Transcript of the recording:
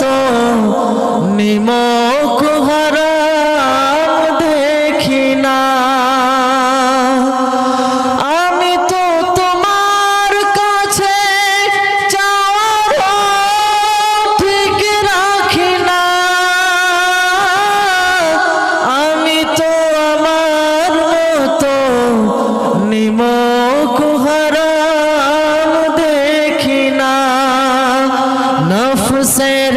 মতো নিমক হারাম দেখি না। আমি তো তোমার কাছে চাওয়ার ঠিক রাখি না। আমি তো আমার মতো নিমক হারাম দেখি না। নফসের